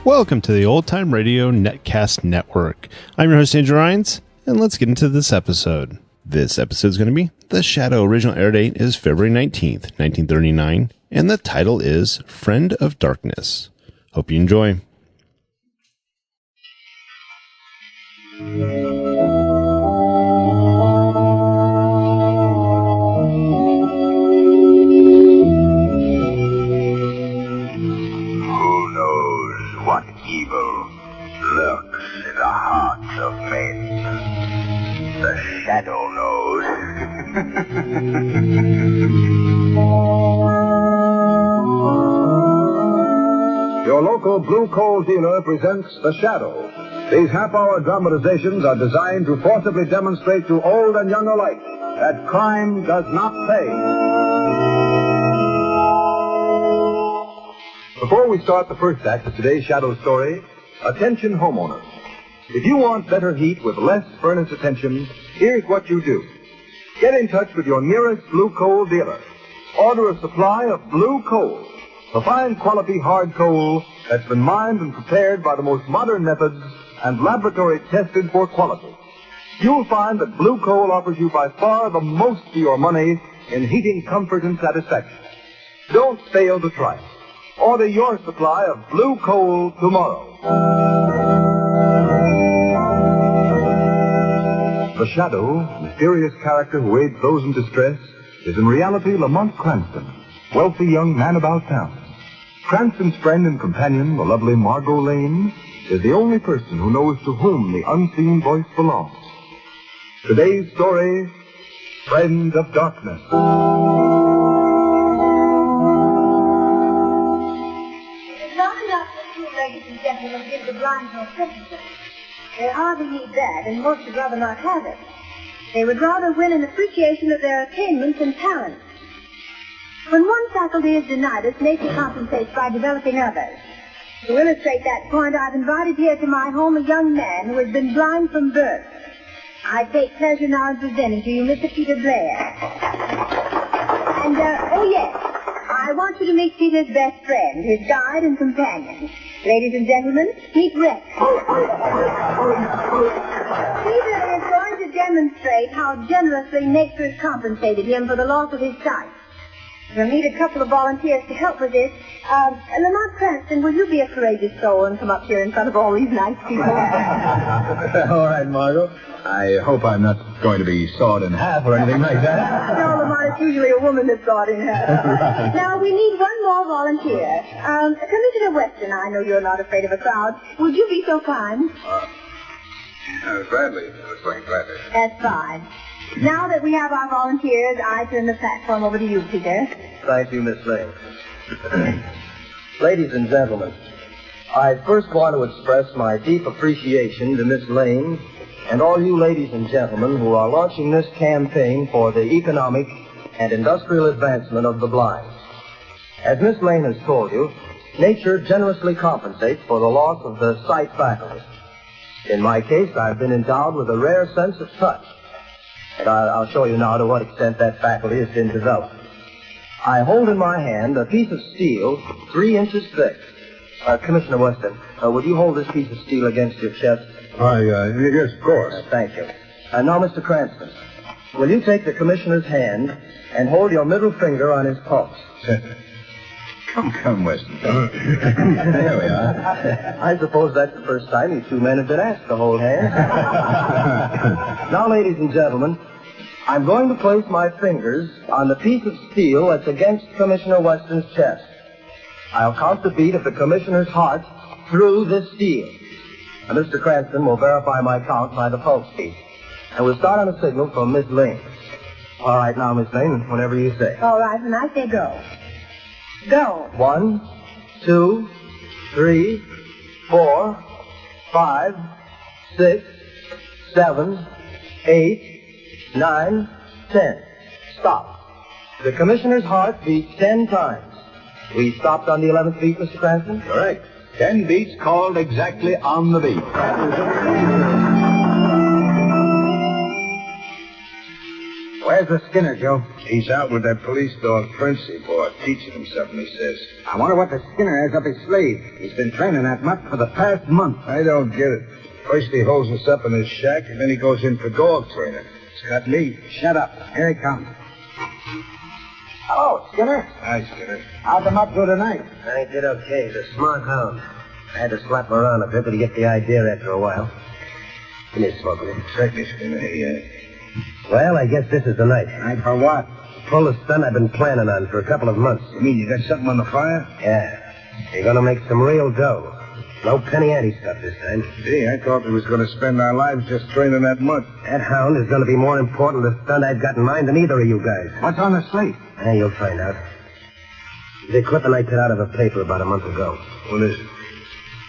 Welcome to the Old Time Radio Netcast Network. I'm your host, Andrew Rhynes, and let's get into this episode. This episode is going to be The Shadow. Original air date is February 19th, 1939, and the title is Friend of Darkness. Hope you enjoy. Evil lurks in the hearts of men. The Shadow knows. Your local blue coal dealer presents The Shadow. These half-hour dramatizations are designed to forcibly demonstrate to old and young alike that crime does not pay. Before we start the first act of today's Shadow story, attention homeowners. If you want better heat with less furnace attention, here's what you do. Get in touch with your nearest blue coal dealer. Order a supply of blue coal, the fine quality hard coal that's been mined and prepared by the most modern methods and laboratory tested for quality. You'll find that blue coal offers you by far the most for your money in heating comfort and satisfaction. Don't fail to try it. Order your supply of blue coal tomorrow. The Shadow, mysterious character who aids those in distress, is in reality Lamont Cranston, wealthy young man about town. Cranston's friend and companion, the lovely Margot Lane, is the only person who knows to whom the unseen voice belongs. Today's story, Friend of Darkness. Ladies and gentlemen, give the blind no privileges. They hardly need that, and most would rather not have it. They would rather win an appreciation of their attainments and talents. When one faculty is denied us, nature compensates by developing others. To illustrate that point, I've invited here to my home a young man who has been blind from birth. I take pleasure now in presenting to you Mr. Peter Blair. And, oh yes, I want you to meet Peter's best friend, his guide and companion. Ladies and gentlemen, meet Rex. Peter is going to demonstrate how generously nature has compensated him for the loss of his sight. We'll need a couple of volunteers to help with this. Lamont Cranston, will you be a courageous soul and come up here in front of all these nice people? All right, Margot. I hope I'm not going to be sawed in half or anything like that. No, Lamont, it's usually a woman that's sawed in half. Right. Now, we need one more volunteer. Commissioner Weston, I know you're not afraid of a crowd. Would you be so kind? Gladly, Miss Lane, gladly. That's fine. Now that we have our volunteers, I turn the platform over to you, Peter. Thank you, Miss Lane. Ladies and gentlemen, I first want to express my deep appreciation to Miss Lane and all you ladies and gentlemen who are launching this campaign for the economic and industrial advancement of the blind. As Miss Lane has told you, nature generously compensates for the loss of the sight faculty. In my case, I've been endowed with a rare sense of touch. And I'll show you now to what extent that faculty has been developed. I hold in my hand a piece of steel 3 inches thick. Commissioner Weston, would you hold this piece of steel against your chest? Yes, of course. Thank you. Now, Mr. Cranston, will you take the commissioner's hand and hold your middle finger on his pulse? Come, Weston. There we are. I suppose that's the first time you two men have been asked to hold hands. Now, ladies and gentlemen, I'm going to place my fingers on the piece of steel that's against Commissioner Weston's chest. I'll count the beat of the commissioner's heart through this steel. Now, Mr. Cranston will verify my count by the pulse beat. And we'll start on a signal from Miss Lane. All right, now, Miss Lane, whenever you say. All right, when I say go. Go. 1, 2, 3, 4, 5, 6, 7, 8, 9, 10. Stop. The commissioner's heart beats 10 times. We stopped on the 11th beat, Mr. Cranston? Correct. 10 beats called exactly on the beat. Where's the Skinner, Joe? He's out with that police dog Prince he bought, teaching him something, he says. I wonder what the Skinner has up his sleeve. He's been training that mutt for the past month. I don't get it. First he holds us up in his shack, and then he goes in for dog training. It's got me. Shut up. Here he comes. Hello, Skinner. Hi, Skinner. How'd the mutt do tonight? I did okay. He's a smart hound. I had to slap him around a bit, but he get the idea after a while. Give me a smoke, will you? Certainly, Skinner. Yeah. Well, I guess this is the night. Night for what? Pull the stunt I've been planning on for a couple of months. You mean you got something on the fire? Yeah. You're gonna make some real dough. No penny ante stuff this time. Gee, I thought we was going to spend our lives just training that mutt. That hound is gonna be more important to the stunt I've got in mind than either of you guys. What's on the slate? You'll find out. The clipping I cut out of a paper about a month ago. What is it?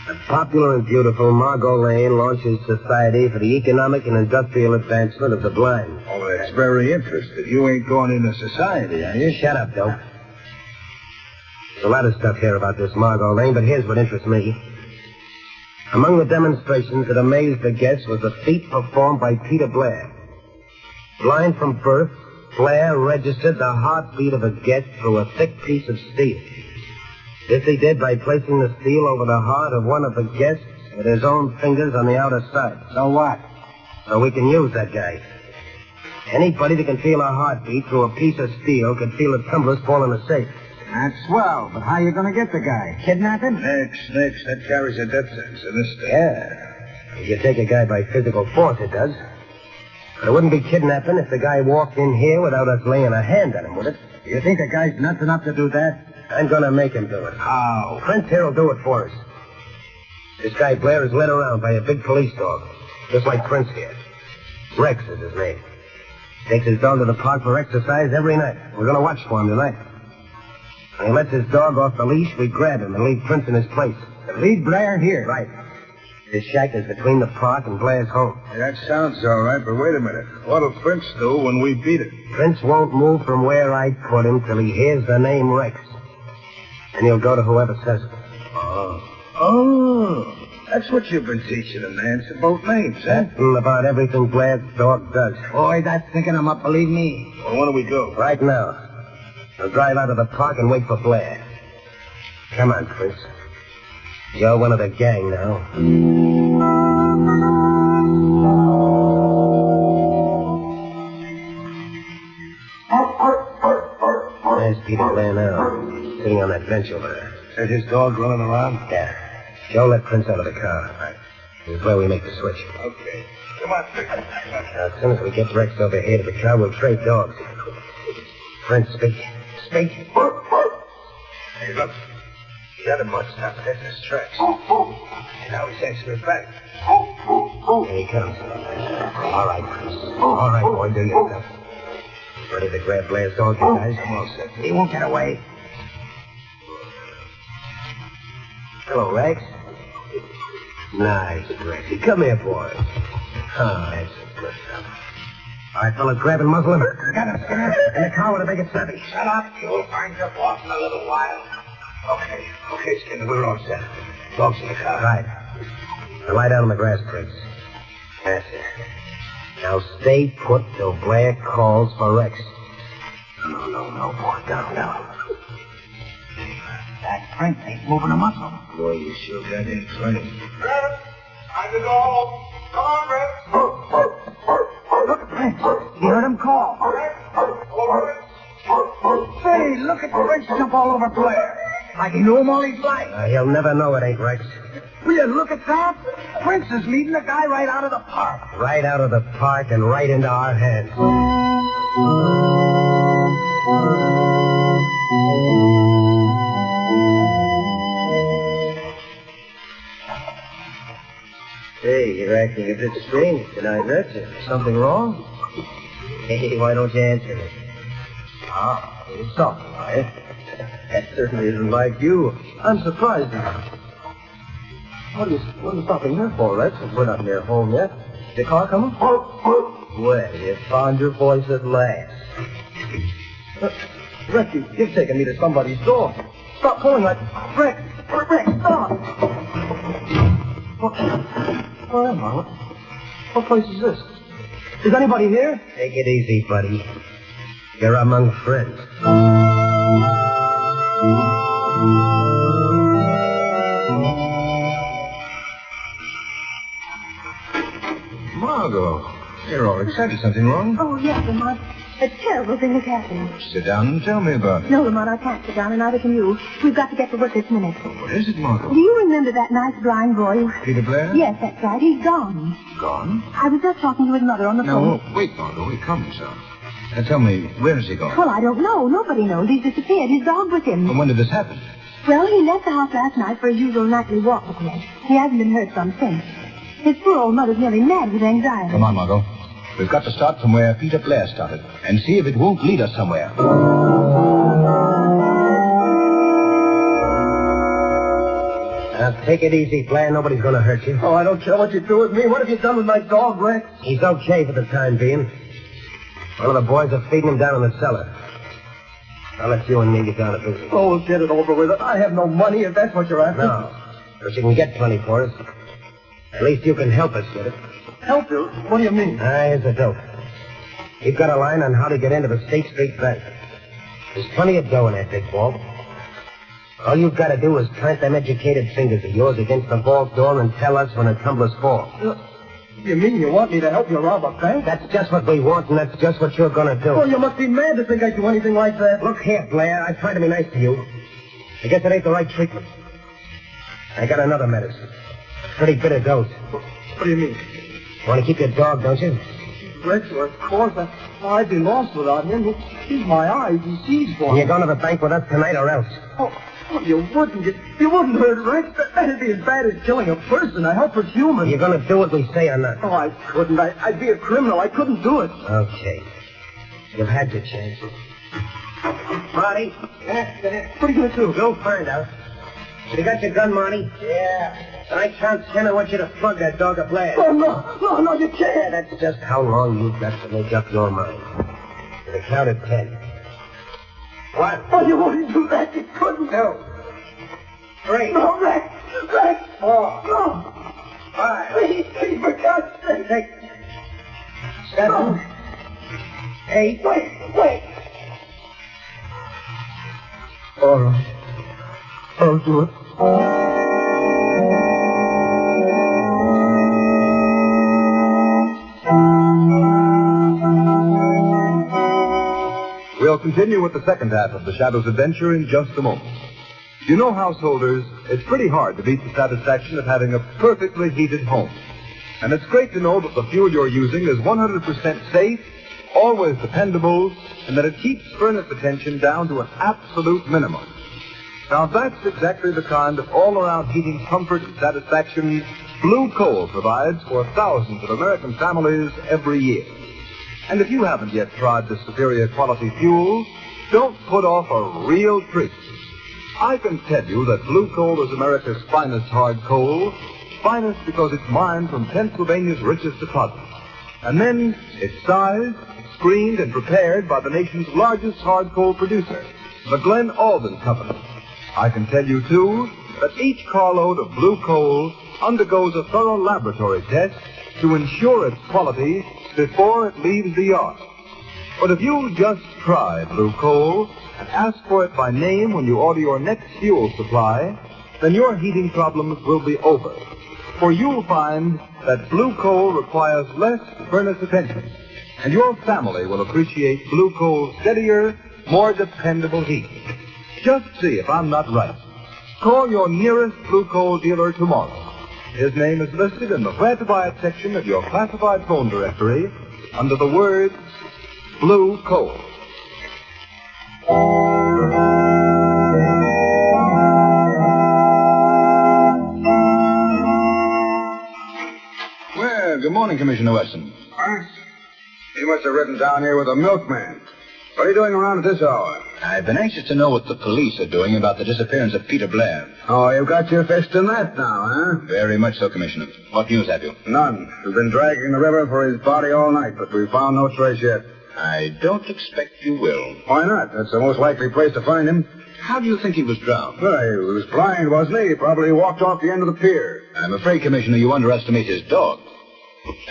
The popular and beautiful Margot Lane launches Society for the Economic and Industrial Advancement of the Blind. Oh, that's very interesting. You ain't going into society, are you? Shut up, Dope. There's a lot of stuff here about this Margot Lane, but here's what interests me. Among the demonstrations that amazed the guests was the feat performed by Peter Blair. Blind from birth, Blair registered the heartbeat of a guest through a thick piece of steel. This he did by placing the steel over the heart of one of the guests with his own fingers on the outer side. So what? So we can use that guy. Anybody that can feel a heartbeat through a piece of steel can feel the tumblers fall in the safe. That's swell, but how you gonna get the guy? Kidnap him? Next. That carries a death sentence in this state. Yeah. If you take a guy by physical force, it does. But it wouldn't be kidnapping if the guy walked in here without us laying a hand on him, would it? You think the guy's nuts enough to do that? I'm gonna make him do it. How? Prince here will do it for us. This guy Blair is led around by a big police dog, just like Prince here. Rex is his name. Takes his dog to the park for exercise every night. We're gonna watch for him tonight. When he lets his dog off the leash, we grab him and leave Prince in his place. Leave Blair here. Right. His shack is between the park and Blair's home. Hey, that sounds all right, but wait a minute. What'll Prince do when we beat it? Prince won't move from where I put him till he hears the name Rex. And he'll go to whoever says it. Oh. That's what you've been teaching him, man. It's about names, huh? About everything Blair's dog does. Boy, that's thinking him up, believe me. Well, when do we go? Right now. We'll drive out of the park and wait for Blair. Come on, Prince. You're one of the gang now. There's Peter Blair now, sitting on that bench over there. Is his dog running around? Yeah. Joe, let Prince out of the car. Right. This is where we make the switch. Okay. Come on, Prince. Now, as soon as we get Rex over here to the car, we'll trade dogs. Prince, speak. Speak. Hey, look. The other mutt stopped dead in his tracks. And now he's answering back. Here he comes. All right, Prince. All right, boy, do your stuff. Ready to grab Blair's dog, you guys? Come on, Seth. He won't get away. Hello, Rex. Nice, Rexy. Come here, boy. Oh, that's a good stuff. All right, fellas, grab and muzzle him. Got him, Skinner. In the car with a big snappy. Shut up. You'll find your boss in a little while. Okay, Skinner, we're all set. Dog's in the car. Right. Now lie down on the grass, Prince. That's it. Now stay put till Blair calls for Rex. No, boy. Down. That Prince ain't moving a muscle. Boy, you sure got in trained. Rex, time to go home. Come on, Rex. Look at Prince. You heard him call. Rex, over it. Say, look at Prince jump all over Blair. Like he knew him all his life. He'll never know it ain't Rex. Will you look at that? Prince is leading the guy right out of the park. Right out of the park and right into our hands. Hey, you're acting a bit strange tonight, Rex. Is something wrong? Hey, why don't you answer me? You're soft, are you? That certainly isn't like you. I'm surprised. What are you stopping here for, Rex? We're not near home yet. Is the car coming? Well, you found your voice at last. Rex, you've taken me to somebody's door. Stop pulling like... Rex, stop! Where am I? What place is this? Is anybody here? Take it easy, buddy. You're among friends. Margot, you're all excited. Something wrong? Oh, yes, Lamont. A terrible thing has happened. Sit down and tell me about it. No, Lamont, I can't sit down, and neither can you. We've got to get to work this minute. What is it, Margot? Do you remember that nice blind boy? Peter Blair? Yes, that's right. He's gone. Gone? I was just talking to his mother on the phone. No, wait, Margot. Wait, calm yourself. Now tell me, where has he gone? Well, I don't know. Nobody knows. He's disappeared. His dog with him. And when did this happen? Well, he left the house last night for his usual nightly walk with me. He hasn't been heard from since. His poor old mother's nearly mad with anxiety. Come on, Margot. We've got to start from where Peter Blair started and see if it won't lead us somewhere. Now, take it easy, Blair. Nobody's going to hurt you. Oh, I don't care what you do with me. What have you done with my dog, Rex? He's okay for the time being. One of the boys are feeding him down in the cellar. I'll let you and me get down to business. Oh, we'll get it over with. I have no money, if that's what you're after. No, but you can get plenty for us. At least you can help us get it. Help you? What do you mean? Here's the dope. We've got a line on how to get into the State Street Bank. There's plenty of dough in that big vault. All you've got to do is plant them educated fingers of yours against the vault door and tell us when the tumblers fall. You mean you want me to help you rob a bank? That's just what we want, and that's just what you're going to do. Oh, you must be mad to think I'd do anything like that. Look here, Blair. I tried to be nice to you. I guess it ain't the right treatment. I got another medicine. Pretty bitter dose. What do you mean? Want to keep your dog, don't you? Rex, well, of course. I'd be lost without him. He's my eyes. He sees for me. You're going to the bank with us tonight or else? Oh, you wouldn't. You wouldn't hurt Rex. That'd be as bad as killing a person. I hope it's human. You're going to do what we say or not? Oh, I couldn't. I'd be a criminal. I couldn't do it. Okay. You've had your chance. Marty? What are you going to do? Go find out. You got your gun, Marty? Yeah. I count 10. I want you to plug that dog of Blair. Oh, no, you can't. That's just how long you've got to make up your mind. To the count of 10. What? Oh, you wouldn't do that. You couldn't. 2, 3. No, Rex. 4. No. 5. Please, for God's sake. 6. 7. 8. Wait. All right. I'll do it. We'll continue with the second half of the Shadow's adventure in just a moment. You know, householders, it's pretty hard to beat the satisfaction of having a perfectly heated home. And it's great to know that the fuel you're using is 100% safe, always dependable, and that it keeps furnace attention down to an absolute minimum. Now, that's exactly the kind of all-around heating comfort and satisfaction Blue Coal provides for thousands of American families every year. And if you haven't yet tried this superior quality fuel, don't put off a real treat. I can tell you that Blue Coal is America's finest hard coal, finest because it's mined from Pennsylvania's richest deposits. And then it's sized, screened, and prepared by the nation's largest hard coal producer, the Glen Alden Company. I can tell you, too, that each carload of Blue Coal undergoes a thorough laboratory test to ensure its quality before it leaves the yard. But if you'll just try Blue Coal and ask for it by name when you order your next fuel supply, then your heating problems will be over. For you'll find that Blue Coal requires less furnace attention, and your family will appreciate Blue Coal's steadier, more dependable heat. Just see if I'm not right. Call your nearest Blue Coal dealer tomorrow. His name is listed in the Where to Buy It section of your classified phone directory under the words Blue Coal. Well, good morning, Commissioner Weston. Huh? You must have ridden down here with a milkman. What are you doing around at this hour? I've been anxious to know what the police are doing about the disappearance of Peter Blair. Oh, you've got your fist in that now, huh? Very much so, Commissioner. What news have you? None. We've been dragging the river for his body all night, but we've found no trace yet. I don't expect you will. Why not? That's the most likely place to find him. How do you think he was drowned? Well, he was blind, wasn't he? He probably walked off the end of the pier. I'm afraid, Commissioner, you underestimate his dog.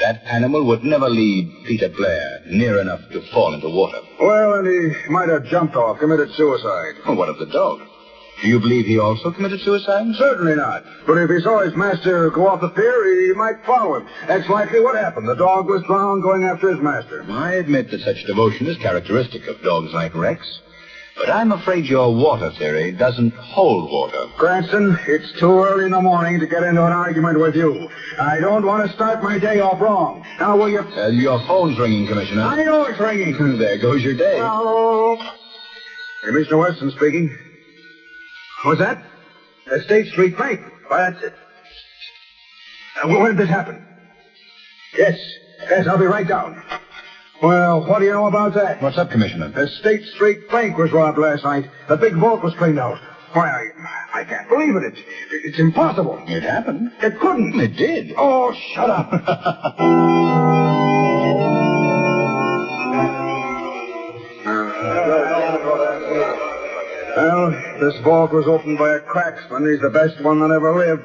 That animal would never leave Peter Blair near enough to fall into water. Well, and he might have jumped off, committed suicide. Well, what of the dog? Do you believe he also committed suicide? Certainly not. But if he saw his master go off the pier, he might follow him. That's likely what happened. The dog was drowned going after his master. I admit that such devotion is characteristic of dogs like Rex. But I'm afraid your water theory doesn't hold water. Cranston, it's too early in the morning to get into an argument with you. I don't want to start my day off wrong. Now, will you... Your phone's ringing, Commissioner. I know it's ringing. There goes your day. Hello. Commissioner Weston speaking. What's that? The State Street Bank. Why, that's it. When did this happen? Yes, I'll be right down. Well, what do you know about that? What's up, Commissioner? The State Street Bank was robbed last night. The big vault was cleaned out. Why, I can't believe it. It's impossible. It happened. It couldn't. It did. Oh, shut up. Well, this vault was opened by a cracksman. He's the best one that ever lived.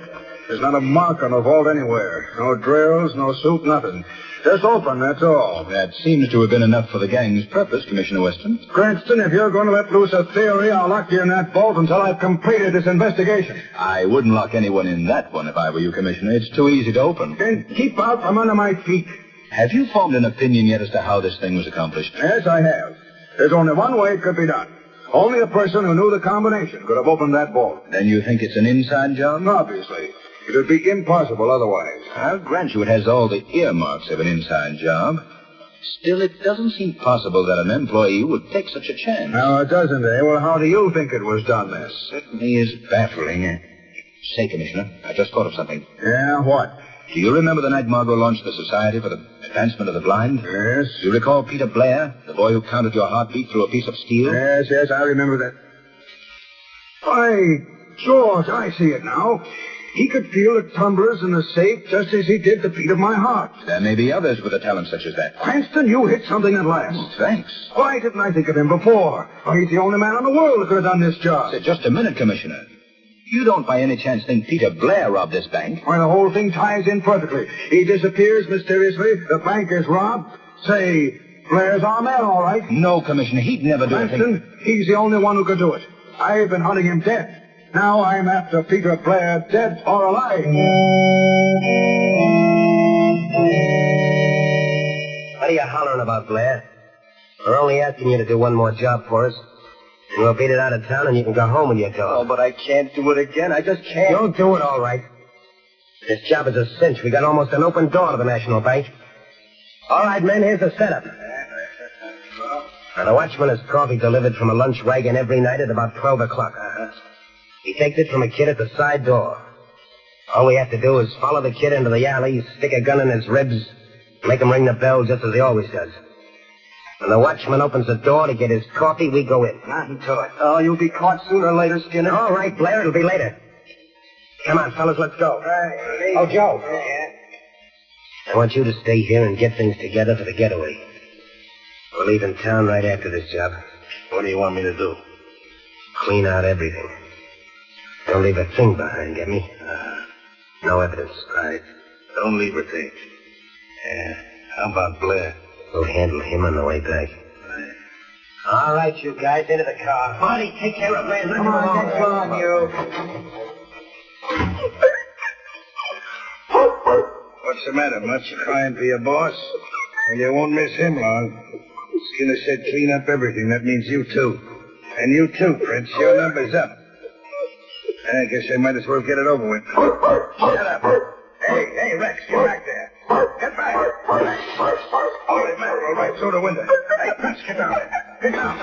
There's not a mark on the vault anywhere. No drills, no suit, nothing. Just open, that's all. That seems to have been enough for the gang's purpose, Commissioner Weston. Cranston, if you're going to let loose a theory, I'll lock you in that vault until I've completed this investigation. I wouldn't lock anyone in that one if I were you, Commissioner. It's too easy to open. Then keep out from under my feet. Have you formed an opinion yet as to how this thing was accomplished? Yes, I have. There's only one way it could be done. Only a person who knew the combination could have opened that vault. Then you think it's an inside job? Obviously. It would be impossible otherwise. I'll grant you it has all the earmarks of an inside job. Still, it doesn't seem possible that an employee would take such a chance. No, it doesn't, eh? Well, how do you think it was done, then? Certainly is baffling. Say, Commissioner, I just thought of something. Yeah, what? Do you remember the night Margot launched the Society for the Advancement of the Blind? Yes. Do you recall Peter Blair, the boy who counted your heartbeat through a piece of steel? Yes, I remember that. Why, George, I see it now. He could feel the tumblers in the safe just as he did the beat of my heart. There may be others with a talent such as that. Cranston, you hit something at last. Oh, thanks. Why didn't I think of him before? Well, he's the only man in the world who could have done this job. Say, just a minute, Commissioner. You don't by any chance think Peter Blair robbed this bank? Why, the whole thing ties in perfectly. He disappears mysteriously. The bank is robbed. Say, Blair's our man, all right. No, Commissioner, he'd never do anything. Cranston, he's the only one who could do it. I've been hunting him dead. Now I'm after Peter Blair, dead or alive. What are you hollering about, Blair? We're only asking you to do one more job for us. And we'll beat it out of town and you can go home with your dog. Oh, but I can't do it again. I just can't. You'll do it all right. This job is a cinch. We got almost an open door to the National Bank. All right, men, here's the setup. Now, the watchman has coffee delivered from a lunch wagon every night at about 12 o'clock. He takes it from a kid at the side door. All we have to do is follow the kid into the alley, stick a gun in his ribs, make him ring the bell just as he always does. When the watchman opens the door to get his coffee, we go in. Nothing to it. Oh, you'll be caught sooner or later, Skinner. All right, Blair, it'll be later. Come on, fellas, let's go. Oh, Joe. I want you to stay here and get things together for the getaway. We're leaving town right after this job. What do you want me to do? Clean out everything. Don't leave a thing behind, get me? No evidence. Right. Don't leave a thing. Yeah. How about Blair? We'll handle him on the way back. Right. All right, you guys, into the car. Marty, take care of Blair. Come on, Come on, you. What's the matter, much? You crying for your boss? Well, you won't miss him long. Skinner said clean up everything. That means you too. And you too, Prince. Your number's up. I guess I might as well get it over with. Shut up. Hey, Rex, get back there. Get back. All right, man, all right, through the window. Hey, Prince, get down there. Get down.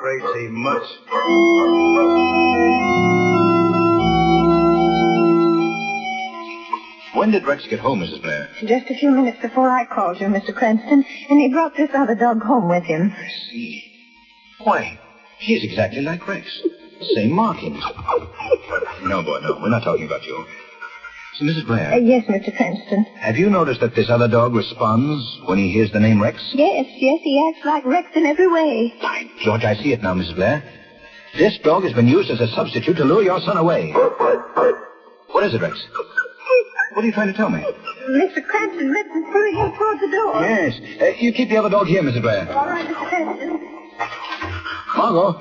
Crazy much. When did Rex get home, Mrs. Blair? Just a few minutes before I called you, Mr. Cranston, and he brought this other dog home with him. I see. Why, he's exactly like Rex. Same markings. No, boy, no. We're not talking about you. So, Mrs. Blair. Yes, Mr. Cranston. Have you noticed that this other dog responds when he hears the name Rex? Yes, he acts like Rex in every way. By George, I see it now, Mrs. Blair. This dog has been used as a substitute to lure your son away. What is it, Rex? What are you trying to tell me? Mr. Cranston Rex is pulling him toward the door. Yes. You keep the other dog here, Mrs. Blair. All right, Mr. Cranston. Margot.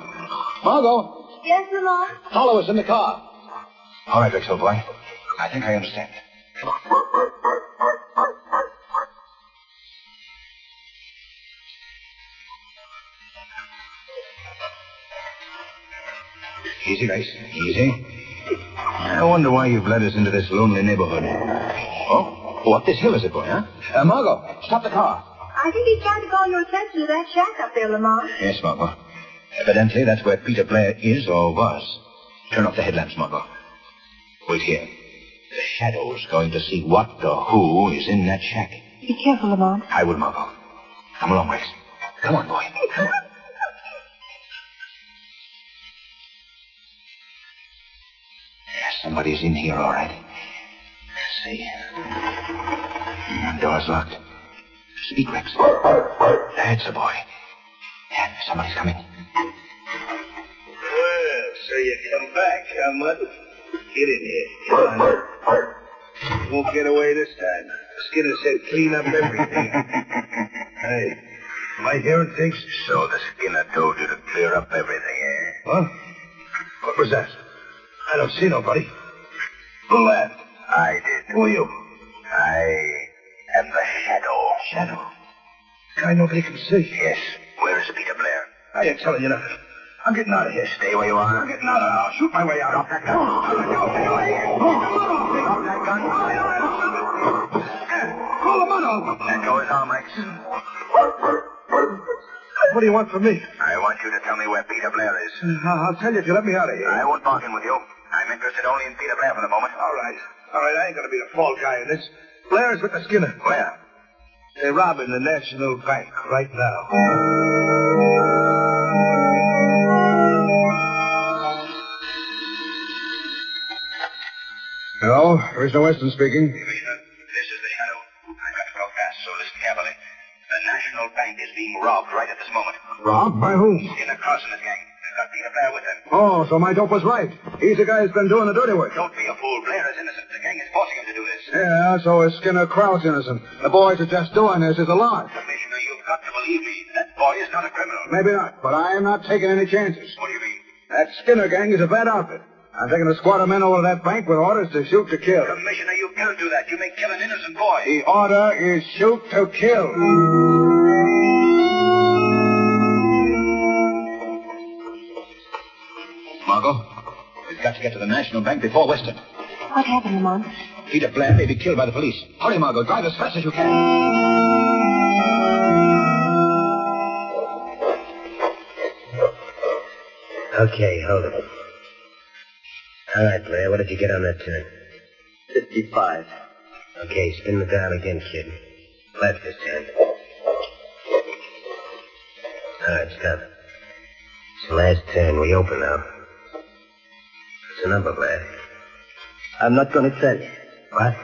Margot. Yes, Lamont? Follow us in the car. All right, Rex, old boy. I think I understand. Easy, Rex. Easy. I wonder why you've led us into this lonely neighborhood. Oh, up this hill is it, boy, huh? Margot, stop the car. I think he's trying to call your attention to that shack up there, Lamont. Yes, Margot. Evidently, that's where Peter Blair is or was. Turn off the headlamps, Margot. Wait here. The Shadow's going to see what or who is in that shack. Be careful, Lamont. I will, Margot. Come along, Rex. Come on, boy. Come on. Somebody's in here, all right. Let's see. Door's locked. Speak, Rex. That's the boy. Yeah, somebody's coming. Well, so you come back, huh, Mutt? Get in here. Come on. You won't get away this time. Skinner said clean up everything. Hey, am I hearing things? So the Skinner told you to clear up everything, eh? What? What was that? I don't see nobody. Who laughed? I did. Who are you? I am the Shadow. Shadow? Guy nobody can see. Yes. Where is Peter Blair? I ain't telling you nothing. I'm getting out of here. Stay where you are. I'm getting out of here. I'll shoot my way out. Drop that gun. Drop that gun. Call him out. Let go his arm, Rex. What do you want from me? I want you to tell me where Peter Blair is. I'll tell you if you let me out of here. I won't bargain with you. I'm interested only in Peter Blair for the moment. All right. I ain't going to be the fall guy in this. Blair's with the Skinner. Where? They're robbing the National Bank right now. Hello, Commissioner Weston speaking. Commissioner, this is the Shadow. I've got to go fast, so listen carefully. The National Bank is being robbed right at this moment. Robbed? By whom? Skinner Cross and his gang. They've got Peter Blair with them. Oh, so my dope was right. He's the guy who's been doing the dirty work. Don't be a fool. Blair is innocent. The gang is forcing him to do this. Yeah, so is Skinner Krause innocent. The boys are just doing this as a lie. Commissioner, you've got to believe me. That boy is not a criminal. Maybe not, but I am not taking any chances. What do you mean? That Skinner gang is a bad outfit. I'm taking a squad of men over to that bank with orders to shoot to kill. Commissioner, you can't do that. You may kill an innocent boy. The order is shoot to kill. Margot, we've got to get to the National Bank before Western. What happened, Lamont? Peter Blair may be killed by the police. Hurry, Margot. Drive as fast as you can. Okay, hold it. All right, Blair, what did you get on that turn? 55. Okay, spin the dial again, kid. Left this time. All right, stop. It's the last turn. We open now. What's the number, Blair? I'm not going to tell you. What?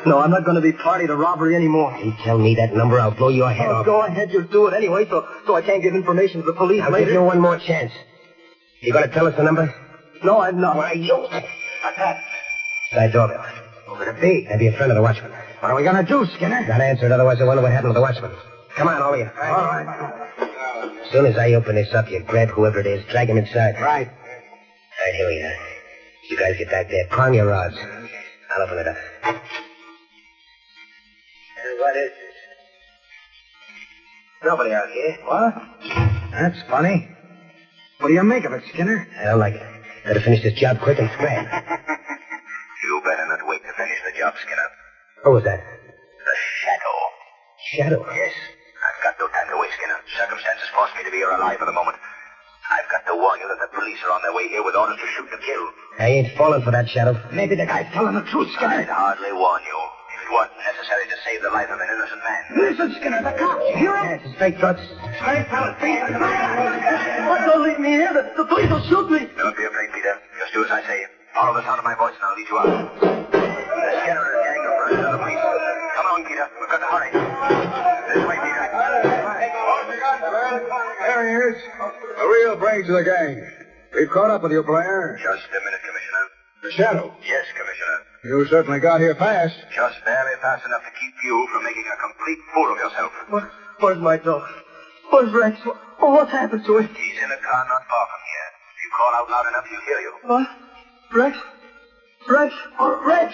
No, I'm not going to be party to robbery anymore. You tell me that number, I'll blow your head off. Go ahead, you'll do it anyway, so I can't give information to the police I'll later. give you one more chance. You going to tell us the number? No, I'm not. Why, you... Side doorbell. Who could it be? Maybe a friend of the watchman. What are we going to do, Skinner? Gotta answer it, otherwise I wonder what happened to the watchman. Come on, all of you. All right. As soon as I open this up, you grab whoever it is, drag him inside. Right. All right, here we are. You guys get back there. Prong your rods. I'll open it up. What is this? Nobody out here. What? That's funny. What do you make of it, Skinner? I don't like it. Better finish this job quick and scrap. You better not wait to finish the job, Skinner. Who was that? The Shadow. Shadow? Yes. I've got no time to waste, Skinner. Circumstances force me to be here alive for the moment. I've got to warn you that the police are on their way here with orders to shoot to kill. I ain't falling for that, Shadow. Maybe the guy's telling the truth, Skinner. I'd hardly warn you if it wasn't necessary to save the life of an innocent man. Listen, Skinner, the cops. You hear him? Yeah, it's a fake trucks. Straight, fellas. What, don't leave me here. The police will shoot me. Don't be afraid, Peter. Just do as I say. Follow the sound of my voice and I'll lead you out. The Skinner and his gang are running to the police. Come on, Peter. We've got to hurry. This way, Peter. There he is. The real brains of the gang. We've caught up with you, Blair. Just a minute, Commissioner. The Shadow. Yes, Commissioner. You certainly got here fast. Just barely fast enough to keep you from making a complete fool of yourself. Where's my dog? Where's Rex? What's happened to him? He's in a car not far from here. If you call out loud enough, he'll hear you. What? Rex? Rex! Rex!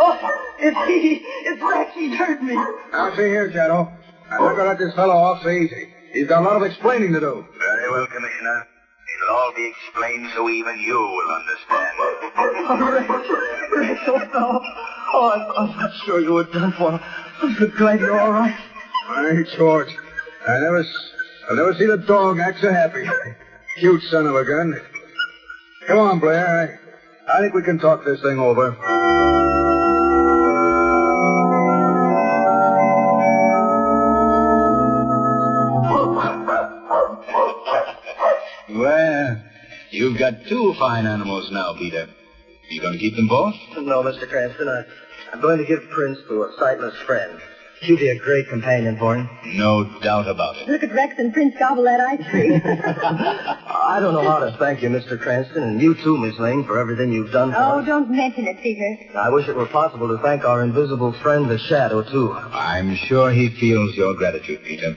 Oh, it's he! It's Rex! He's hurt me! Now, see here, Shadow. I'm not going to let this fellow off so easy. He's got a lot of explaining to do. Very well, Commissioner. It'll all be explained so even you will understand. Oh, Rex, oh, no. Oh, I'm not sure you were done for. I'm so glad you're all right. Hey, George. I'll never see the dog act so happy. Cute son of a gun. Come on, Blair. I think we can talk this thing over. Well, you've got two fine animals now, Peter. You going to keep them both? No, Mr. Cranston. I'm going to give Prince to a sightless friend. You'd be a great companion for him. No doubt about it. Look at Rex and Prince gobble that ice cream. I don't know how to thank you, Mr. Cranston, and you too, Miss Lane, for everything you've done for us. Don't mention it, Peter. I wish it were possible to thank our invisible friend, the Shadow, too. I'm sure he feels your gratitude, Peter.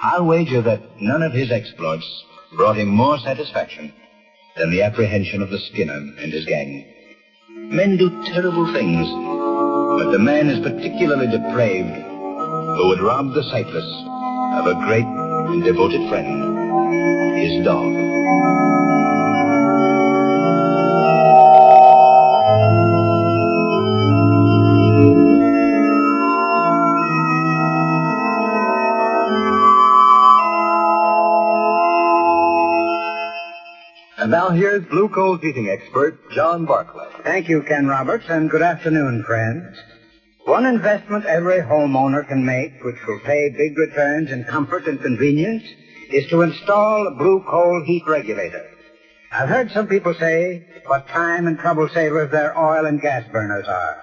I'll wager that none of his exploits brought him more satisfaction than the apprehension of the Skinner and his gang. Men do terrible things, but the man is particularly depraved who would rob the sightless of a great and devoted friend, his dog. And now here's Blue Coal's heating expert, John Barclay. Thank you, Ken Roberts, and good afternoon, friends. One investment every homeowner can make, which will pay big returns in comfort and convenience, is to install a Blue Coal heat regulator. I've heard some people say what time and trouble savers their oil and gas burners are.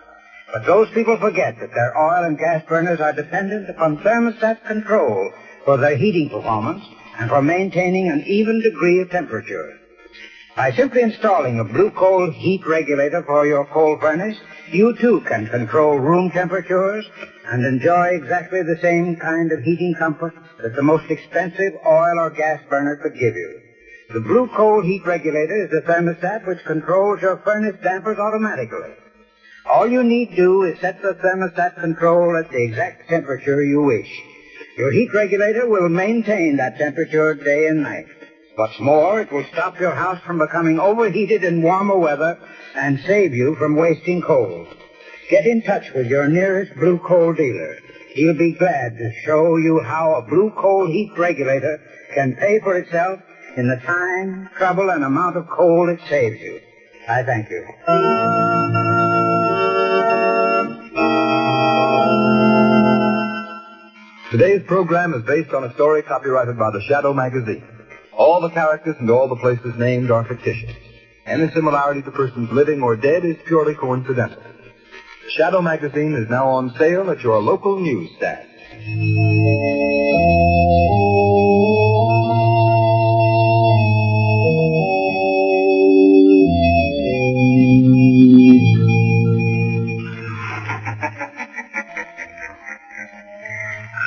But those people forget that their oil and gas burners are dependent upon thermostat control for their heating performance and for maintaining an even degree of temperature. By simply installing a Blue Coal heat regulator for your coal furnace, you too can control room temperatures and enjoy exactly the same kind of heating comfort that the most expensive oil or gas burner could give you. The Blue Coal heat regulator is the thermostat which controls your furnace dampers automatically. All you need do is set the thermostat control at the exact temperature you wish. Your heat regulator will maintain that temperature day and night. What's more, it will stop your house from becoming overheated in warmer weather and save you from wasting coal. Get in touch with your nearest Blue Coal dealer. He'll be glad to show you how a Blue Coal heat regulator can pay for itself in the time, trouble, and amount of coal it saves you. I thank you. Today's program is based on a story copyrighted by the Shadow magazine. All the characters and all the places named are fictitious. Any similarity to persons living or dead is purely coincidental. The Shadow magazine is now on sale at your local newsstand.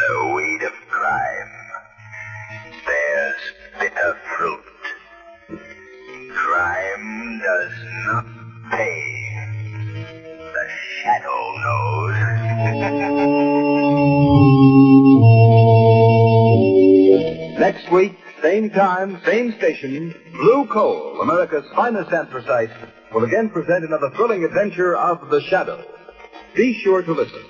The weed of crime bears bitter fruit. Crime does not pay. The Shadow knows. Next week, same time, same station, Blue Coal, America's finest anthracite, will again present another thrilling adventure of the Shadow. Be sure to listen,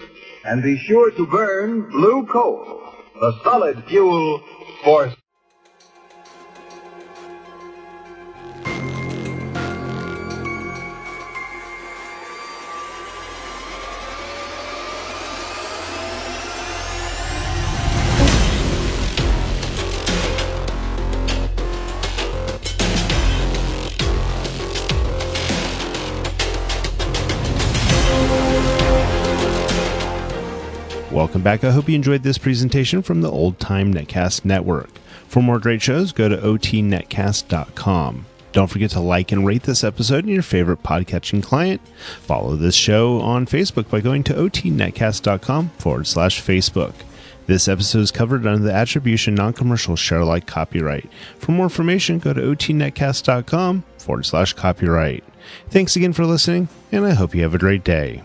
and be sure to burn Blue Coal, the solid fuel for... Welcome back. I hope you enjoyed this presentation from the Old Time Netcast Network. For more great shows, go to otnetcast.com. Don't forget to like and rate this episode in your favorite podcatching client. Follow this show on Facebook by going to otnetcast.com/Facebook. This episode is covered under the Attribution Non-Commercial ShareAlike copyright. For more information, go to otnetcast.com/copyright. Thanks again for listening, and I hope you have a great day.